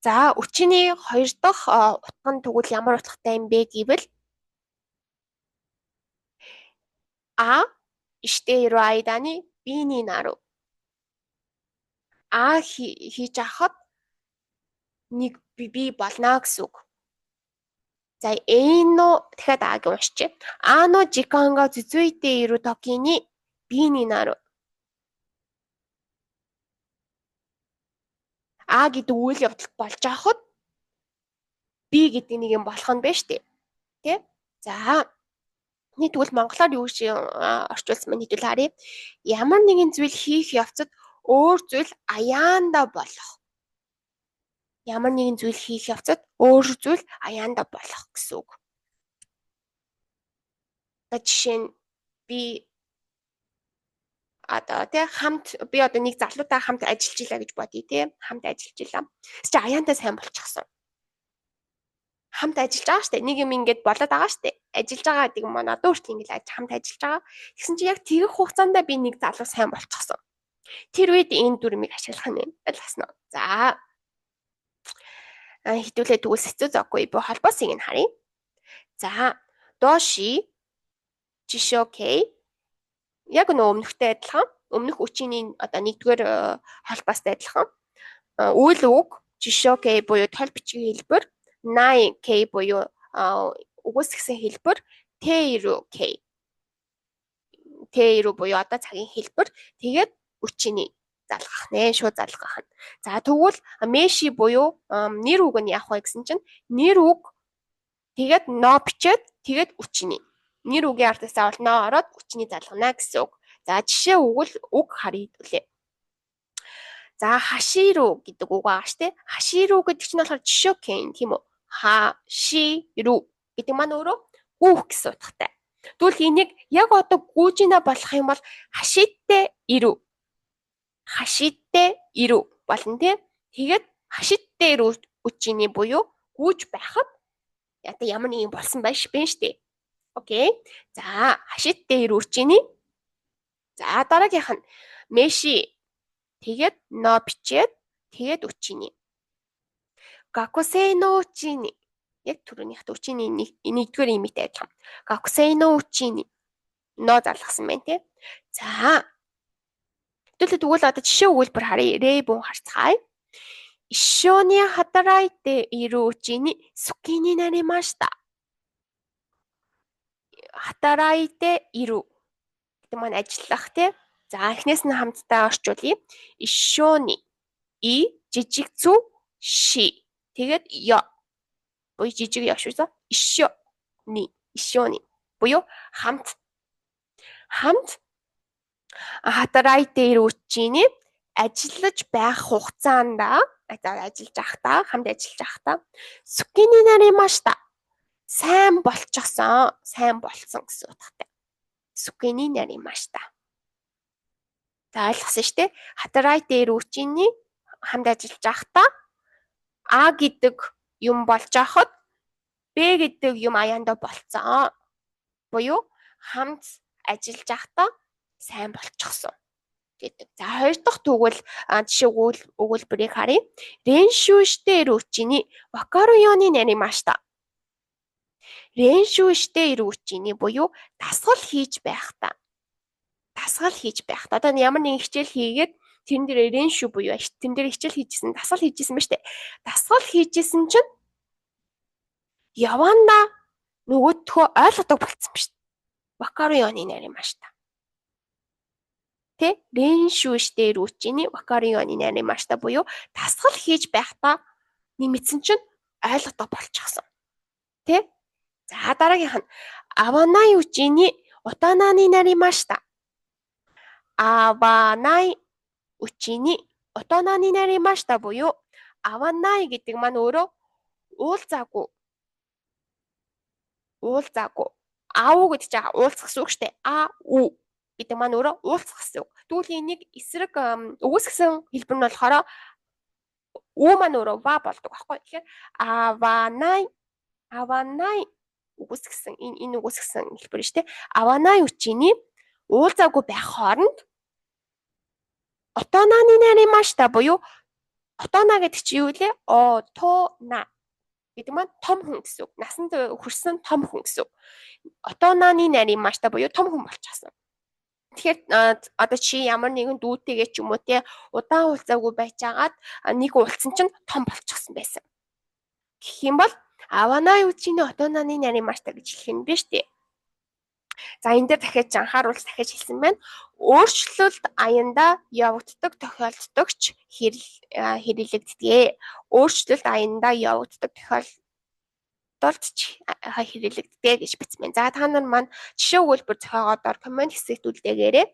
За өчигний 2 дахь утга нь тэгвэл ямар утгатай юм бэ гэвэл А иштэй ирүү айдааны биний наруу. А хийж авахад нэг би болно гэсэн үг. За эйно дахиад Аг уншчих. Ано жиканга зүзүйте ирүү токини биний наруу. А гэдэг үйл явдал болж авахад би гэдэг нэг юм болох нь байна шүү дээ. Тэ? За тэгвэл монголоор юу шиг орчуулсан байна хэдүүл харъя. Ямар нэгэн зүйл хийх явцад өөр зүйл аяанда болох. Ямар нэгэн зүйл хийх явцад өөр зүйл аяанда болох гэсэн үг. Жишээ нь би одоо би одоо нэг залуутай хамт ажиллаж илаа гэж бодъё те. Хамт ажиллаж илаа. Чи аяантай сайн болчихсон. Хамт ажиллаж байгаа штэ. Нэг юм ингээд болоод байгаа штэ. Ажиллаж байгаа гэдэг юм надад өөртөө ингээд хамт ажиллаж байгаа. Тэгсэн чи яг тэгэх хугацаанд би нэг залуу сайн болчихсон. Тэр үед энэ дүрмийг ашиглах нь ойлгосноо. За. Хэдүүлээ тэгвэл сэцүү зоогүй бо холбоосыг нь харъя. За. Доши жишокей яг нөө өмнөхтэй адилхан. Өмнөх үчиний одоо нэгдүгээр холбоостой адилхан. Үйл үг жишокей буюу тол бичгийн хэлбэр, най кей буюу үгүйсгсэн хэлбэр, тэйру кей. Тэйру буюу одоо цагийн хэлбэр. Тэгээд үчиний залгах нэ, шууд залгах нь. За тэгвэл мэши буюу нэр үг нь явах вэ гэсэн чинь нэр үг тэгээд но бичээд тэгээд үчиний. Нэр үгийн ардасаа бол но ороод үчиний залгана гэсэн үг. За жишээ үг харъя хэдүүлээ. За хаширу гэдэг үг байгаа шүү дээ. Хаширу гэдэг чинь болохоор жишөөкэн тийм үү? Хаширу гэдэг маань өөрөө гүүх гэсэн утгатай. Тэгвэл энийг яг одоо гүүжинэ болох юм бол хашитте ирүү. Хашитте ирүү болно тийм. Тэгээд хашитте ирүү үчиний буюу гүүж байхад одоо ямар нэг юм болсон байж бэн штэ. Окей. За хашитте ирүү үчиний. За дараагийнх нь мэши тэгээд но бичээд тэгээд үчиний. Гакусей но үчиний. Яг түрүүнийхт үчиний нэгдүгээр имитэй адилхан. Гакусей но үчиний. Но залгасан байна тий. За. Тэгвэл одоо жишээ өгүүлбэр харъя. Рэй бун харцгаая. Ишшони хатарайте ирүү үчиний сукини наримашта. Хатарайте ирүү гэдэг маань ажиллах тий. За эхнээс нь хамтдаа орчуулъя. Ишшони и жижиг зү ши. Тэгээд я. Буюу жижиг я шүү. Ишшони буюу хамт. Хамт хатарайте ирүү үчиний ажиллаж байх хугацаанд ажиллаж байхдаа хамт ажиллаж байхдаа сукини наримашта. Сайн болчихсон, сайн болсон гэсэн утгатай. Сукини наримашта. За ойлгосон шүү дээ. Хатарайте ирүү үчиний хамт ажиллаж байхдаа А гэдэг юм болж байхад Б гэдэг юм аяанда болцсон. Буюу хамт ажиллаж байхдаа сайн болчихсон гэдэг. За хоёр дахь тэгвэл жишээ өгүүлбэрийг харъя. Реншу шите ирүү үчиний вакару ёони наримашта. Реншу шите ирүү үчиний буюу дасгал хийж байхдаа. Дасгал хийж байхдаа одоо ямар нэгэн хичээл хийгээд тэрэн дээр реншу буюу тэрэн дээр хичээл хийжсэн, дасгал хийжсэн ба штэ. Дасгал хийжсэн чинь яванда нөгөөдхөө ойлгодог болцсон ба штэ. Вакару ёони наримашта. Тэ реншу шите ирүү үчиний вакару ёони наримашта буюу дасгал хийж байхдаа нэмэгдсэн чинь ойлгодог болчихсон. Тэ? За дараагийнх нь аванай үчиний утанани наримашта. Аванай үчиний утанани наримашта буюу аванай гэдэг маань өөрөө уулзаагүй. Уулзаагүй. Аав гэдэг чинь уулзах гэсэн үг шүү дээ. У гэдэг маань өөрөө уулзах гэсэн үг. Тэгвэл энийг эсрэг үгүйсгсэн хэлбэр нь болохоор у маань өөрөө ва болдог байхгүй. Тэгэхээр аванай үгүйсгсэн энэ үгүйсгсэн хэлбэр шүү дээ. Аванай үчиний уулзаагүй байх хооронд отонаны наримашта буюу Отоона гэдэг чи юу вэ? Отона гэдэг маань том хүн гэсэн үг. Насанд хүрсэн том хүн гэсэн үг. Отоонааны нарийн мааштай буюу том хүн болчихсон. Тэгэхээр одоо чи ямар нэгэн дүүтэйгээ ч юм уу те удаан уулзаагүй байжгаад нэг уулзсан чинь том болчихсон байсан. Гэх юм бол авана юу чиний отоонааны нарийн мааштай гэж хэлэх юм биш үү? За энэ дээр дахиад анхааруулж дахиж хэлсэн байна. Өөрчлөлт аянда явагддаг тохиолддогч хэрэглэгддэг. Өөрчлөлт аянда явагддаг тохиолдолд хэрэглэгддэг гэж бичсэн байна. За та нар маань жишээ өгүүлбэр зохиогоод коммент хэсэгт үлдээгээрэй.